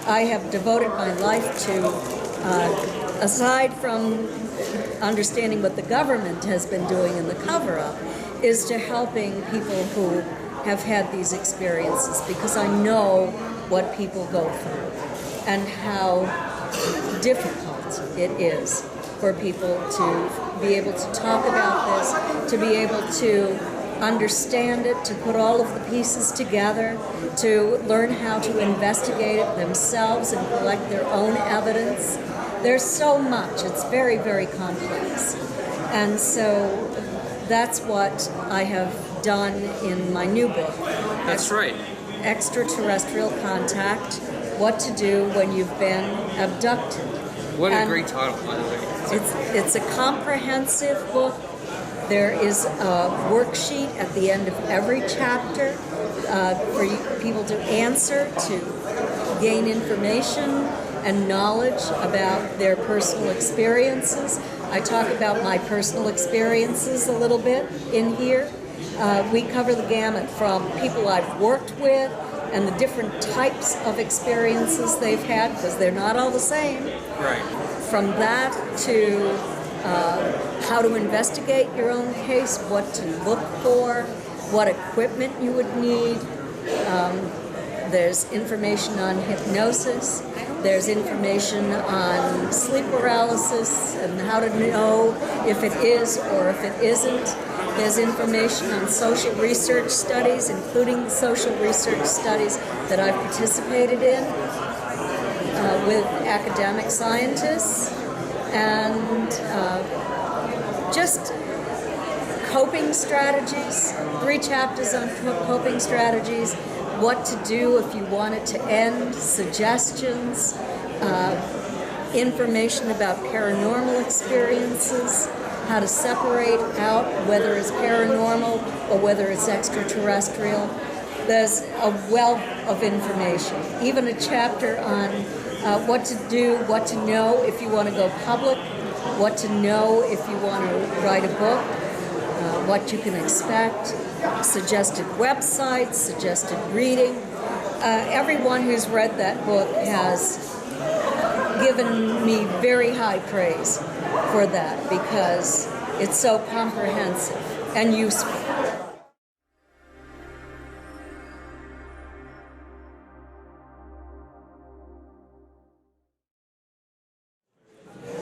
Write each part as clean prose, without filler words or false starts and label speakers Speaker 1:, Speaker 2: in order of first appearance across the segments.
Speaker 1: I have devoted my life to, aside from understanding what the government has been doing in the cover-up, is to helping people who have had these experiences, because I know what people go through and how difficult it is for people to be able to talk about this, to be able to understand it, to put all of the pieces together, to learn how to investigate it themselves and collect their own evidence. There's so much. It's very, very complex. And so that's what I have done in my new book.
Speaker 2: That's right.
Speaker 1: Extraterrestrial Contact, What to Do When You've Been Abducted.
Speaker 2: What a great title, by the way.
Speaker 1: It's a comprehensive book. There is a worksheet at the end of every chapter for people to answer, to gain information and knowledge about their personal experiences. I talk about my personal experiences a little bit in here. We cover the gamut from people I've worked with and the different types of experiences they've had, because they're not all the same.
Speaker 2: Right.
Speaker 1: From that to how to investigate your own case, what to look for, what equipment you would need. There's information on hypnosis. There's information on sleep paralysis and how to know if it is or if it isn't. There's information on social research studies, including social research studies that I've participated in with academic scientists, and just coping strategies, 3 chapters on coping strategies, what to do if you want it to end, suggestions, information about paranormal experiences, how to separate out whether it's paranormal or whether it's extraterrestrial. There's a wealth of information, even a chapter on what to do, what to know if you want to go public, what to know if you want to write a book, what you can expect, suggested websites, suggested reading. Everyone who's read that book has given me very high praise for that, because it's so comprehensive and useful.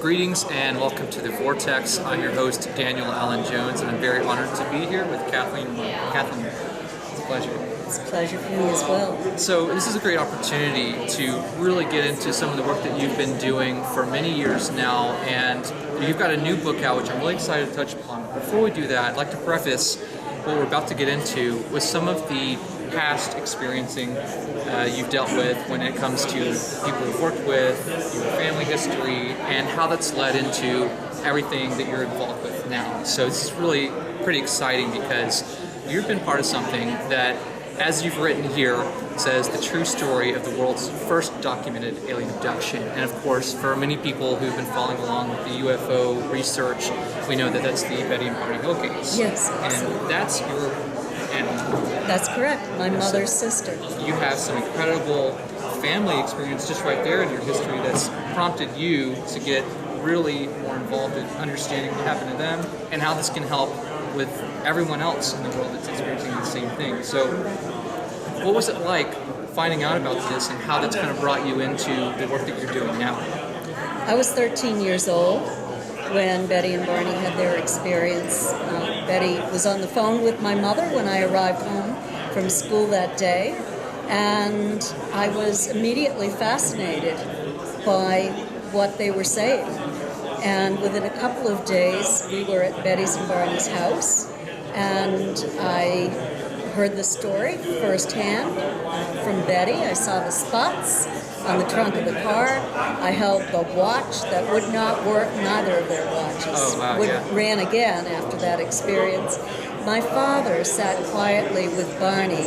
Speaker 2: Greetings and welcome to the Vortex. I'm your host, Daniel Allen Jones, and I'm very honored to be here with Kathleen Marden. Kathleen, it's a pleasure.
Speaker 1: It's a pleasure for me as well.
Speaker 2: So this is a great opportunity to really get into some of the work that you've been doing for many years now, and you've got a new book out, which I'm really excited to touch upon. Before we do that, I'd like to preface what we're about to get into with some of the past experiencing you've dealt with when it comes to people you've worked with, your family history, and how that's led into everything that you're involved with now. So this is really pretty exciting, because you've been part of something that, as you've written here, says the true story of the world's first documented alien abduction. And of course, for many people who've been following along with the UFO research, we know that that's the Betty Barney Hill case.
Speaker 1: Yes.
Speaker 2: And that's your animal.
Speaker 1: That's correct, my mother's sister.
Speaker 2: You have some incredible family experience just right there in your history that's prompted you to get really more involved in understanding what happened to them and how this can help with everyone else in the world that's experiencing the same thing. So what was it like finding out about this, and how that's kind of brought you into the work that you're doing now?
Speaker 1: I was 13 years old when Betty and Barney had their experience. Betty was on the phone with my mother when I arrived home from school that day, and I was immediately fascinated by what they were saying. And within a couple of days, we were at Betty's and Barney's house, and I heard the story firsthand from Betty. I saw the spots on the trunk of the car. I held the watch that would not work. Neither of their watches ran again after that experience. My father sat quietly with Barney,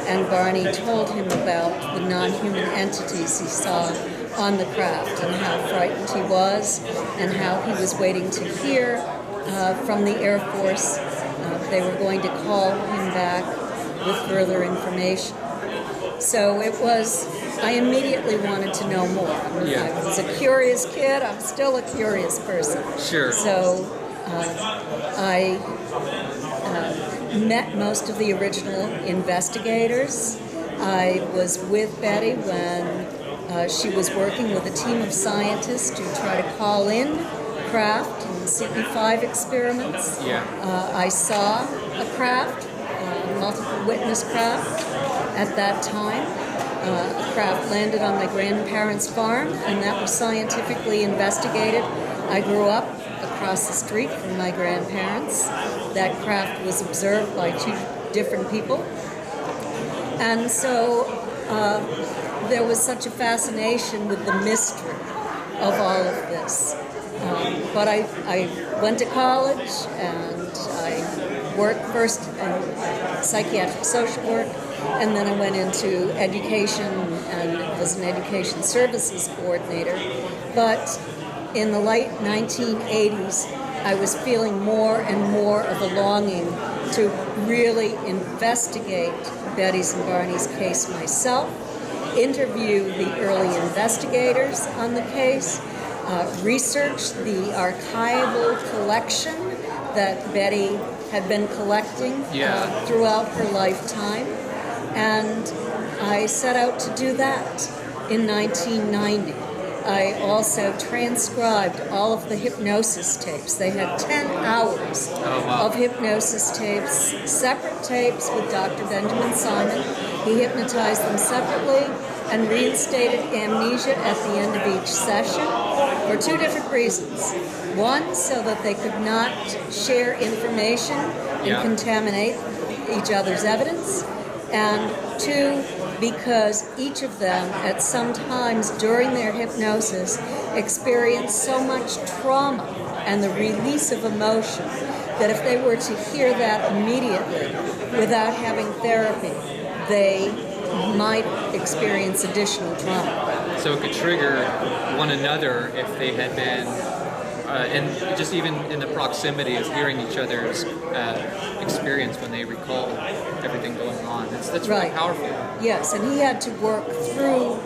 Speaker 1: and Barney told him about the non-human entities he saw on the craft and how frightened he was and how he was waiting to hear from the Air Force. They were going to call him back with further information. So it was I immediately wanted to know more. I was a curious kid. I'm still a curious person.
Speaker 2: Sure.
Speaker 1: So I met most of the original investigators. I was with Betty when she was working with a team of scientists to try to call in craft and CP5 experiments. I saw a craft, multiple witness craft at that time. A craft landed on my grandparents' farm, and that was scientifically investigated. I grew up across the street from my grandparents. That craft was observed by 2 different people. And so there was such a fascination with the mystery of all of this. But I went to college, and I worked first in psychiatric social work, and then I went into education and was an education services coordinator. But in the late 1980s, I was feeling more and more of a longing to really investigate Betty's and Barney's case myself, interview the early investigators on the case, research the archival collection that Betty had been collecting throughout her lifetime. And I set out to do that in 1990. I also transcribed all of the hypnosis tapes. They had 10 hours of hypnosis tapes, separate tapes with Dr. Benjamin Simon. He hypnotized them separately and reinstated amnesia at the end of each session for 2 different reasons. One, so that they could not share information and contaminate each other's evidence. And 2, because each of them, at some times during their hypnosis, experienced so much trauma and the release of emotion that if they were to hear that immediately without having therapy, they might experience additional trauma.
Speaker 2: So it could trigger one another if they had been, and just even in the proximity of hearing each other's experience when they recall everything going on. That's really powerful.
Speaker 1: Yes, and he had to work through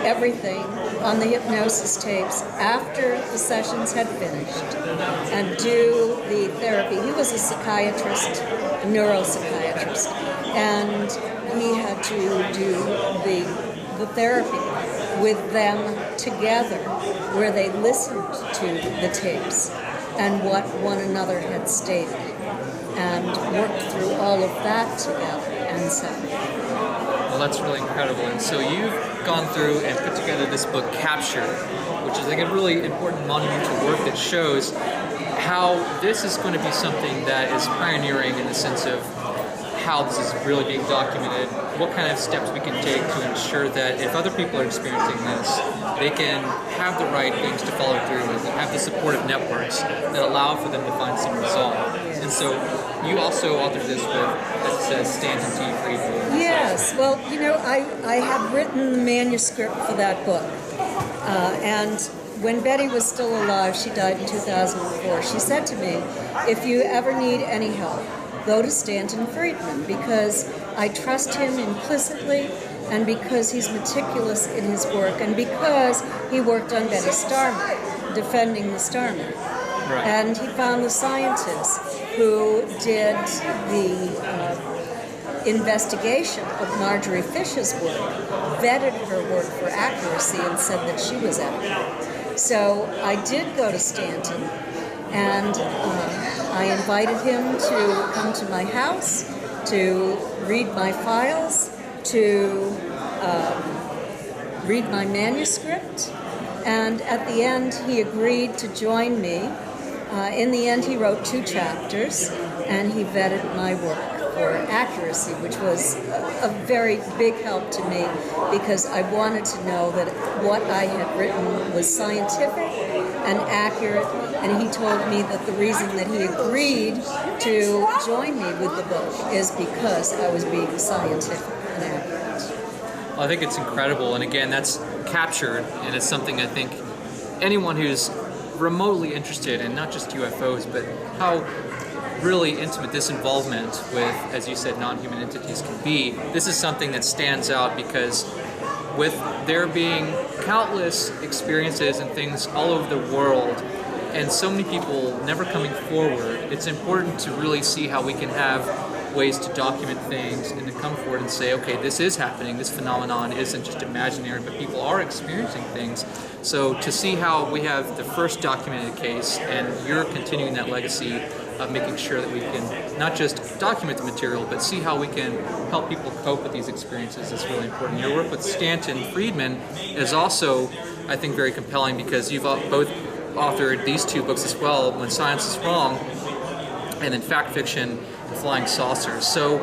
Speaker 1: everything on the hypnosis tapes after the sessions had finished and do the therapy. He was a psychiatrist, a neuropsychiatrist, and he had to do the therapy with them together, where they listened to the tapes and what one another had stated, and worked through all of that together and separately.
Speaker 2: Well, that's really incredible. And so you've gone through and put together this book, Captured, which is like a really important monumental work that shows how this is going to be something that is pioneering in the sense of how this is really being documented, what kind of steps we can take to ensure that if other people are experiencing this, they can have the right things to follow through with and have the supportive networks that allow for them to find some resolve. And so you also authored this with, as it says, Stanton Friedman.
Speaker 1: Yes, well, you know, I have written the manuscript for that book. And when Betty was still alive, she died in 2004, she said to me, if you ever need any help, go to Stanton Friedman, because I trust him implicitly, and because he's meticulous in his work, and because he worked on Betty Starmer, defending the Starmer.
Speaker 2: Right.
Speaker 1: And he found the scientists who did the investigation of Marjorie Fish's work, vetted her work for accuracy, and said that she was accurate. So I did go to Stanton, and I invited him to come to my house, to read my files, to read my manuscript, and at the end he agreed to join me. In the end he wrote 2 chapters, and he vetted my work for accuracy, which was a very big help to me, because I wanted to know that what I had written was scientific and accurate, and he told me that the reason that he agreed to join me with the book is because I was being scientific and accurate.
Speaker 2: Well, I think it's incredible, and again, that's Captured, and it's something I think anyone who's remotely interested in not just UFOs, but how really intimate this involvement with, as you said, non-human entities can be. This is something that stands out because with there being countless experiences and things all over the world, and so many people never coming forward, it's important to really see how we can have ways to document things and to come forward and say, okay, this is happening, this phenomenon isn't just imaginary, but people are experiencing things. So to see how we have the first documented case, and you're continuing that legacy of making sure that we can not just document the material, but see how we can help people cope with these experiences is really important. Your work with Stanton Friedman is also, I think, very compelling, because you've both authored these two books as well, When Science is Wrong, and then Fact Fiction and Flying Saucers. So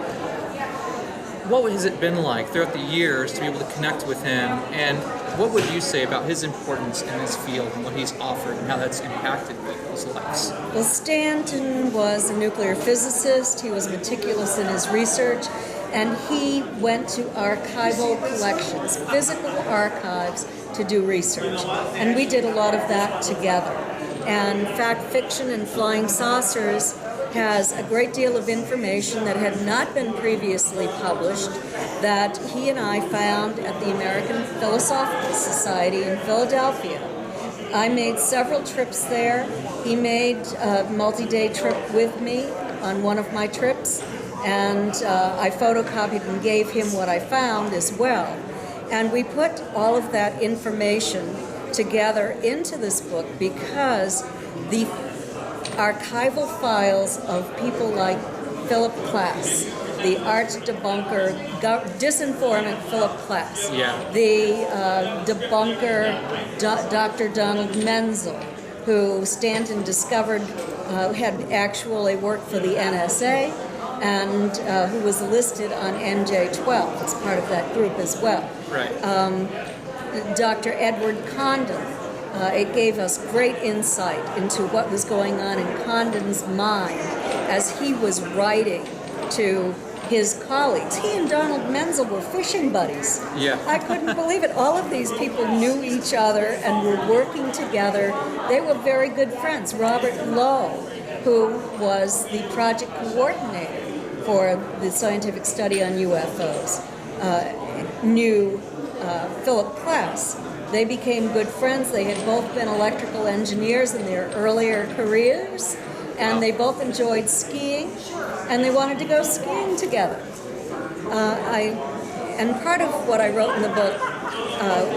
Speaker 2: what has it been like throughout the years to be able to connect with him, and what would you say about his importance in this field and what he's offered and how that's impacted people's lives?
Speaker 1: Well, Stanton was a nuclear physicist. He was meticulous in his research, and he went to archival collections, physical archives, to do research. And we did a lot of that together. And Fact Fiction and Flying Saucers has a great deal of information that had not been previously published that he and I found at the American Philosophical Society in Philadelphia. I made several trips there. He made a multi-day trip with me on one of my trips, and I photocopied and gave him what I found as well. And we put all of that information together into this book because the archival files of people like Philip Klass, the arch debunker, disinformant Philip Klass, the debunker Dr. Donald Menzel, who Stanton discovered had actually worked for the NSA, and who was listed on NJ12 as part of that group as well.
Speaker 2: Right.
Speaker 1: Dr. Edward Condon. It gave us great insight into what was going on in Condon's mind as he was writing to his colleagues. He and Donald Menzel were fishing buddies.
Speaker 2: Yeah.
Speaker 1: I couldn't believe it. All of these people knew each other and were working together. They were very good friends. Robert Lowe, who was the project coordinator for the scientific study on UFOs, knew Philip Klass. They became good friends. They had both been electrical engineers in their earlier careers, and they both enjoyed skiing, and they wanted to go skiing together. And part of what I wrote in the book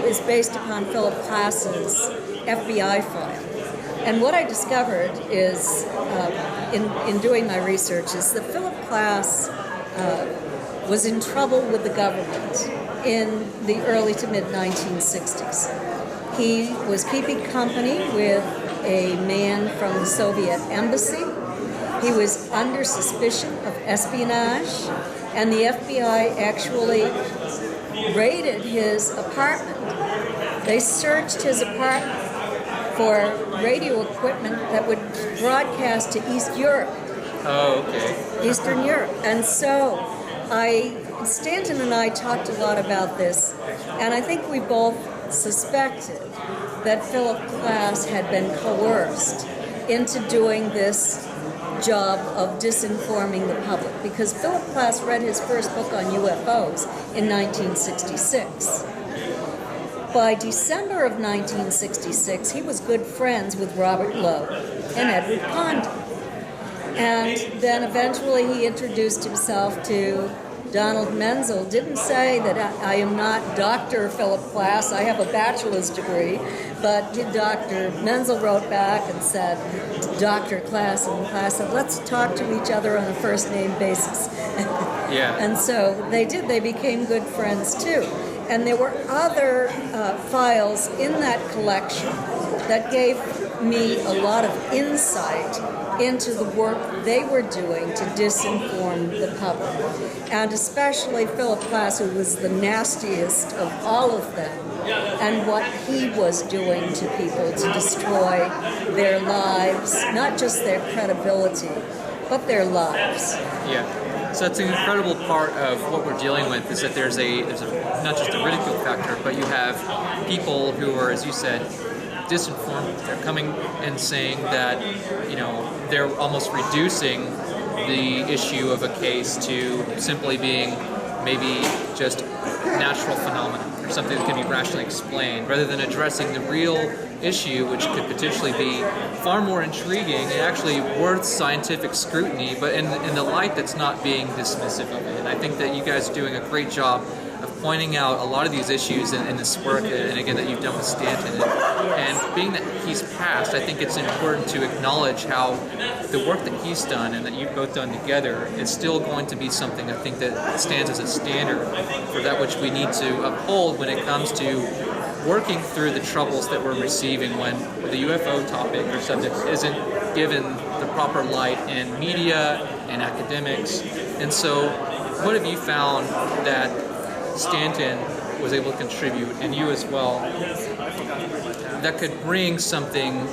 Speaker 1: is based upon Philip Klass's FBI file. And what I discovered is, in doing my research, is that Philip Klass was in trouble with the government in the early to mid-1960s. He was keeping company with a man from the Soviet embassy. He was under suspicion of espionage, and the FBI actually raided his apartment. They searched his apartment for radio equipment that would broadcast to East Europe.
Speaker 2: Oh, okay.
Speaker 1: Eastern Europe. And so Stanton and I talked a lot about this, and I think we both suspected that Philip Klass had been coerced into doing this job of disinforming the public, because Philip Klass read his first book on UFOs in 1966. By December of 1966, he was good friends with Robert Lowe and Edward Condon. And then eventually he introduced himself to Donald Menzel. Didn't say that I am not Dr. Philip Klass, I have a bachelor's degree, but Dr. Menzel wrote back and said, Dr. Klass, and Klass said, let's talk to each other on a first name basis.
Speaker 2: Yeah.
Speaker 1: And so they did, they became good friends too. And there were other files in that collection that gave me a lot of insight into the work they were doing to disinform the public. And especially Philip Klass, who was the nastiest of all of them, and what he was doing to people to destroy their lives, not just their credibility, but their lives.
Speaker 2: Yeah. So that's an incredible part of what we're dealing with, is that there's a not just a ridicule factor, but you have people who are, as you said, disinformed. They're coming and saying that, they're almost reducing the issue of a case to simply being maybe just natural phenomena. or something that can be rationally explained, rather than addressing the real issue, which could potentially be far more intriguing and actually worth scientific scrutiny, but in the light that's not being dismissive of it. And I think that you guys are doing a great job of pointing out a lot of these issues in this work, and again, that you've done with Stanton. And being that he's passed, I think it's important to acknowledge how the work that he's done and that you've both done together is still going to be something I think that stands as a standard for that which we need to uphold when it comes to working through the troubles that we're receiving when the UFO topic or subject isn't given the proper light in media and academics. And so what have you found that Stanton was able to contribute, and you as well, that could bring something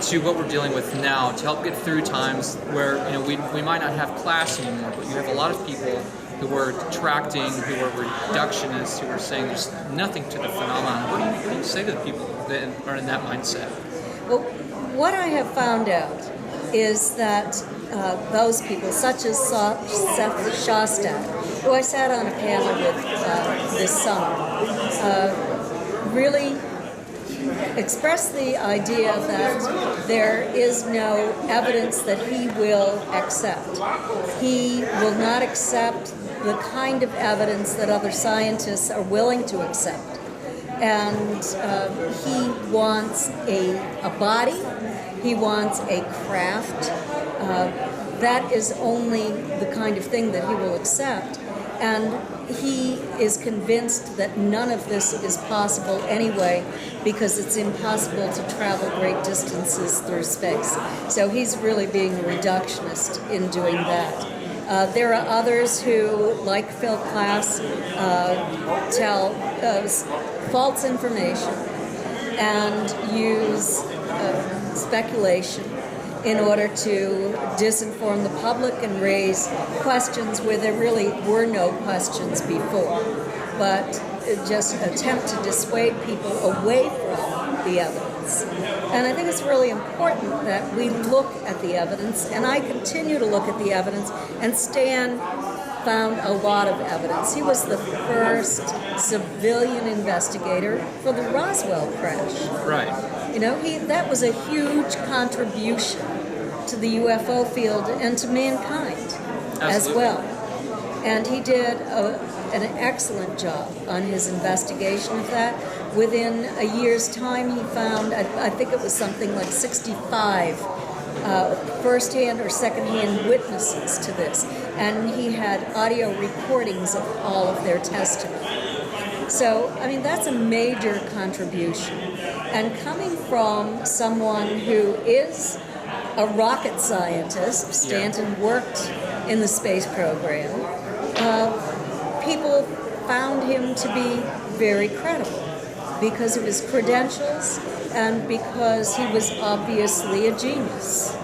Speaker 2: to what we're dealing with now to help get through times where we might not have class anymore, but you have a lot of people who are detracting, who are reductionists, who are saying there's nothing to the phenomenon. What do you say to the people that are in that mindset?
Speaker 1: Well, what I have found out is that those people, such as Seth Shostak, who I sat on a panel with this summer, really expressed the idea that there is no evidence that he will accept. He will not accept the kind of evidence that other scientists are willing to accept. And he wants a body, he wants a craft. That is only the kind of thing that he will accept. And he is convinced that none of this is possible anyway because it's impossible to travel great distances through space. So he's really being a reductionist in doing that. There are others who, like Phil Klass, tell false information and use speculation in order to disinform the public and raise questions where there really were no questions before, but just attempt to dissuade people away from the evidence. And I think it's really important that we look at the evidence, and I continue to look at the evidence, and Stan found a lot of evidence. He was the first civilian investigator for the Roswell crash.
Speaker 2: Right.
Speaker 1: That was a huge contribution to the UFO field and to mankind. Absolutely. As well. And he did an excellent job on his investigation of that. Within a year's time, he found, I think it was something like 65 first-hand or second-hand witnesses to this. And he had audio recordings of all of their testimony. So, that's a major contribution. And coming from someone who is a rocket scientist, Stanton worked in the space program, people found him to be very credible because of his credentials and because he was obviously a genius.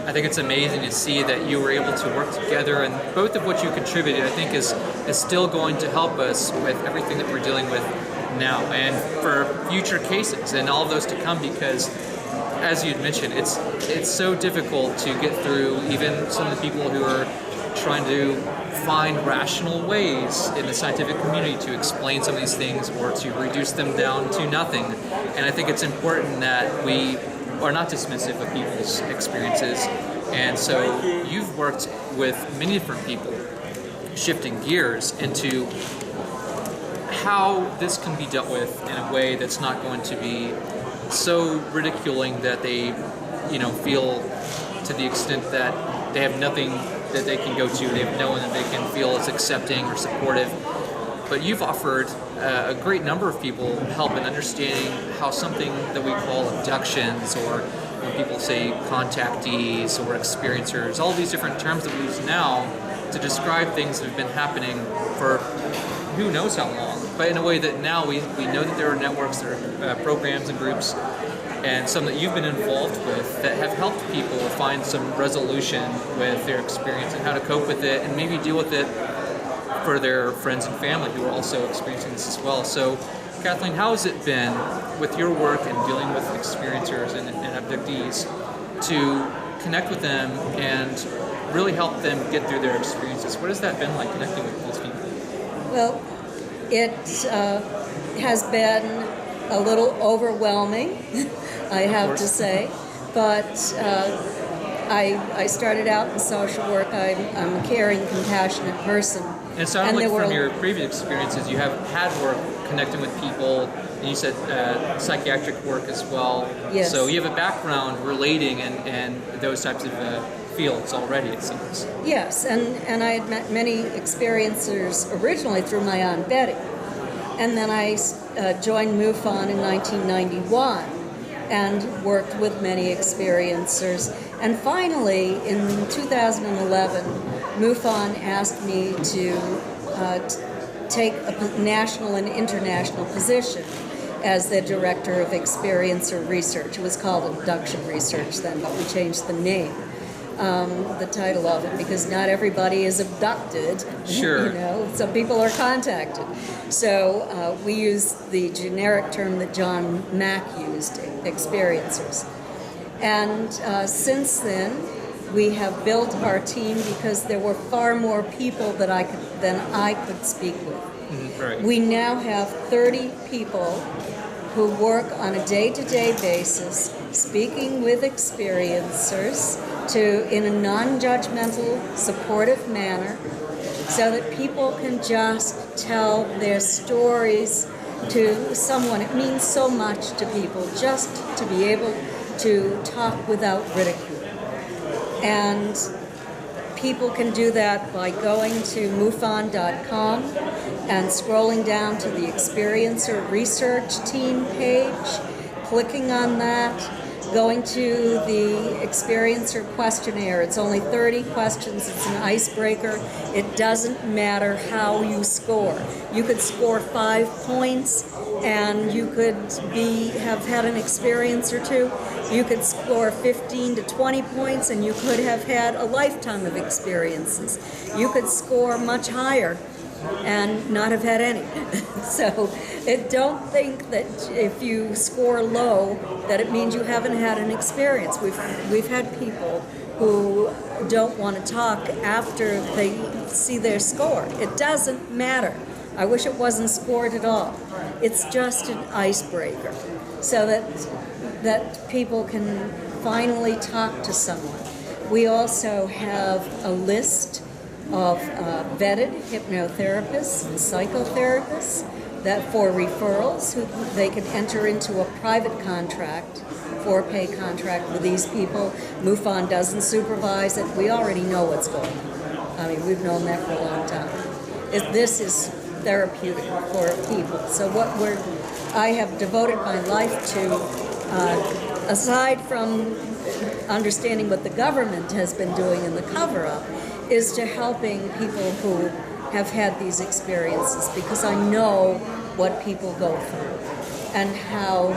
Speaker 2: I think it's amazing to see that you were able to work together, and both of what you contributed, I think, is still going to help us with everything that we're dealing with now and for future cases and all of those to come, because as you'd mentioned, it's so difficult to get through even some of the people who are trying to find rational ways in the scientific community to explain some of these things or to reduce them down to nothing. And I think it's important that we are not dismissive of people's experiences. And so you've worked with many different people, shifting gears into how this can be dealt with in a way that's not going to be so ridiculing that they, feel to the extent that they have nothing that they can go to, they have no one that they can feel is accepting or supportive. But you've offered a great number of people help in understanding how something that we call abductions, or when people say contactees or experiencers, all these different terms that we use now to describe things that have been happening for who knows how long, but in a way that now we know that there are networks, there are programs and groups, and some that you've been involved with that have helped people find some resolution with their experience and how to cope with it and maybe deal with it for their friends and family who are also experiencing this as well. So, Kathleen, how has it been with your work and dealing with experiencers and abductees to connect with them and really help them get through their experiences? What has that been like, connecting with these people?
Speaker 1: Well, It has been a little overwhelming, I have to say, but I started out in social work. I'm a caring, compassionate person.
Speaker 2: And it sounded like from your previous experiences, you have had work connecting with people, and you said psychiatric work as well.
Speaker 1: Yes.
Speaker 2: So you have a background relating and those types of fields already, it seems.
Speaker 1: Yes, and I had met many experiencers originally through my Aunt Betty. And then I joined MUFON in 1991 and worked with many experiencers. And finally, in 2011, MUFON asked me to take a national and international position as the director of experiencer research. It was called Abduction Research then, but we changed the name, the title of it, because not everybody is abducted.
Speaker 2: Sure.
Speaker 1: You know, some people are contacted. So we use the generic term that John Mack used, experiencers. And since then, we have built our team because there were far more people than I could speak with.
Speaker 2: Right.
Speaker 1: We now have 30 people who work on a day-to-day basis, speaking with experiencers in a non-judgmental, supportive manner, so that people can just tell their stories to someone. It means so much to people just to be able to talk without ridicule. And people can do that by going to MUFON.com and scrolling down to the Experiencer Research Team page, clicking on that, going to the Experiencer Questionnaire. It's only 30 questions. It's an icebreaker. It doesn't matter how you score. You could score 5 points and you could have had an experience or two. You could score 15 to 20 points and you could have had a lifetime of experiences. You could score much higher and not have had any. So don't think that if you score low that it means you haven't had an experience. We've had people who don't want to talk after they see their score. It doesn't matter. I wish it wasn't scored at all. It's just an icebreaker so that people can finally talk to someone. We also have a list of vetted hypnotherapists and psychotherapists that for referrals, they can enter into a private contract, for-pay contract with these people. MUFON doesn't supervise it. We already know what's going on. I mean, we've known that for a long time. This is therapeutic for people. So I have devoted my life to, aside from understanding what the government has been doing in the cover-up, is to helping people who have had these experiences, because I know what people go through and how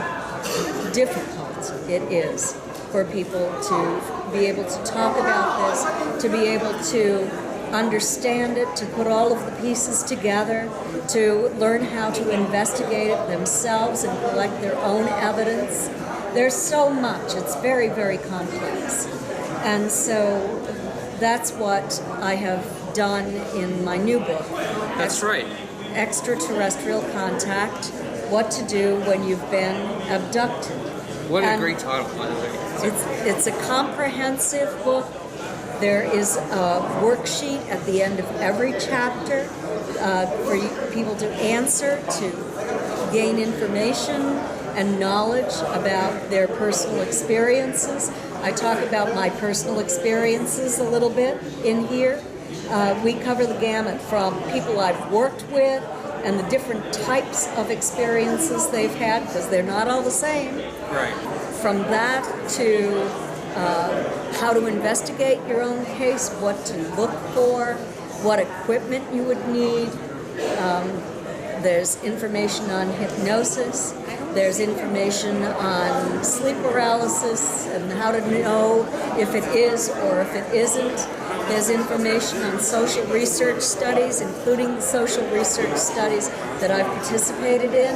Speaker 1: difficult it is for people to be able to talk about this, to be able to understand it, to put all of the pieces together, to learn how to investigate it themselves and collect their own evidence. There's so much. It's very, very complex. And so that's what I have done in my new book.
Speaker 2: That's right.
Speaker 1: Extraterrestrial Contact, What to Do When You've Been Abducted.
Speaker 2: What a great title, by the way.
Speaker 1: It's a comprehensive book. There is a worksheet at the end of every chapter for people to answer, to gain information and knowledge about their personal experiences. I talk about my personal experiences a little bit in here. We cover the gamut from people I've worked with and the different types of experiences they've had, because they're not all the same.
Speaker 2: Right.
Speaker 1: From that to how to investigate your own case, what to look for, what equipment you would need. There's information on hypnosis. There's information on sleep paralysis and how to know if it is or if it isn't. There's information on social research studies, including the social research studies that I've participated in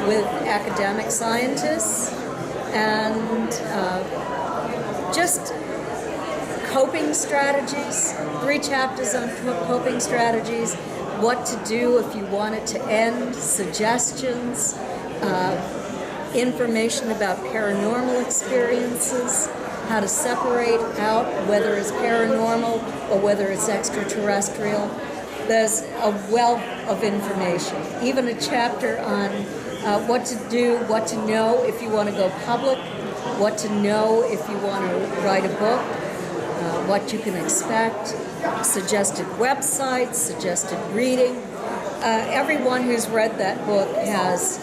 Speaker 1: with academic scientists, and just coping strategies, 3 chapters on coping strategies, what to do if you want it to end, suggestions, information about paranormal experiences, how to separate out whether it's paranormal or whether it's extraterrestrial. There's a wealth of information, even a chapter on what to do, what to know if you want to go public, what to know if you want to write a book, what you can expect, suggested websites, suggested reading. Everyone who's read that book has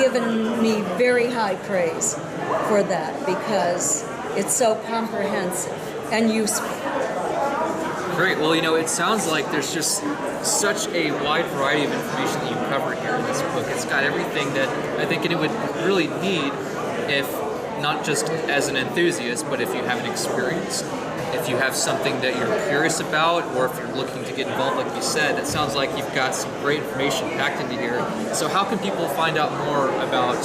Speaker 1: given me very high praise for that because it's so comprehensive and useful.
Speaker 2: Great. Well, it sounds like there's just such a wide variety of information that you cover here in this book. It's got everything that I think it would really need, if not just as an enthusiast, but if you have an experience, if you have something that you're curious about, or if you're looking to get involved, like you said. It sounds like you've got some great information packed into here. So how can people find out more about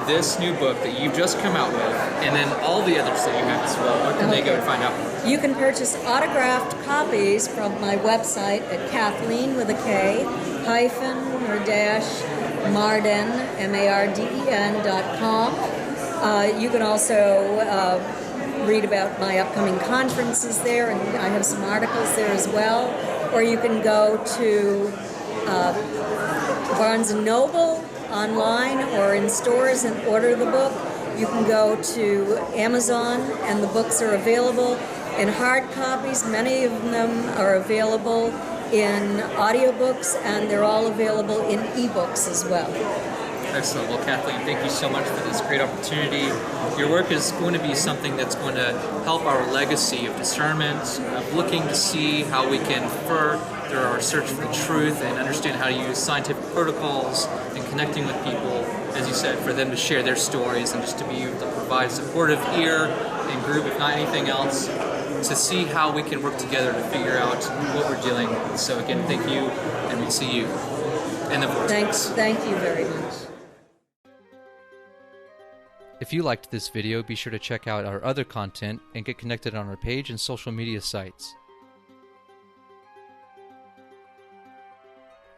Speaker 2: this new book that you've just come out with, and then all the others that you have as well? Where can they go to find out more?
Speaker 1: You can purchase autographed copies from my website at Kathleen with a K hyphen or dash Marden MARDEN.com. You can also read about my upcoming conferences there, and I have some articles there as well. Or you can go to Barnes & Noble online or in stores and order the book. You can go to Amazon, and the books are available in hard copies. Many of them are available in audiobooks, and they're all available in ebooks as well.
Speaker 2: Excellent. Well, Kathleen, thank you so much for this great opportunity. Your work is going to be something that's going to help our legacy of discernment, of looking to see how we can further our search for the truth and understand how to use scientific protocols and connecting with people, as you said, for them to share their stories and just to be able to provide supportive ear and group, if not anything else, to see how we can work together to figure out what we're dealing with. So again, thank you, and we'll see you in the Vortex.
Speaker 1: Thank you very much.
Speaker 3: If you liked this video, be sure to check out our other content and get connected on our page and social media sites.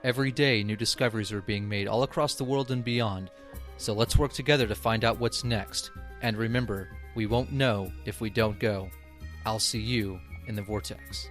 Speaker 3: Every day, new discoveries are being made all across the world and beyond, so let's work together to find out what's next. And remember, we won't know if we don't go. I'll see you in the Vortex.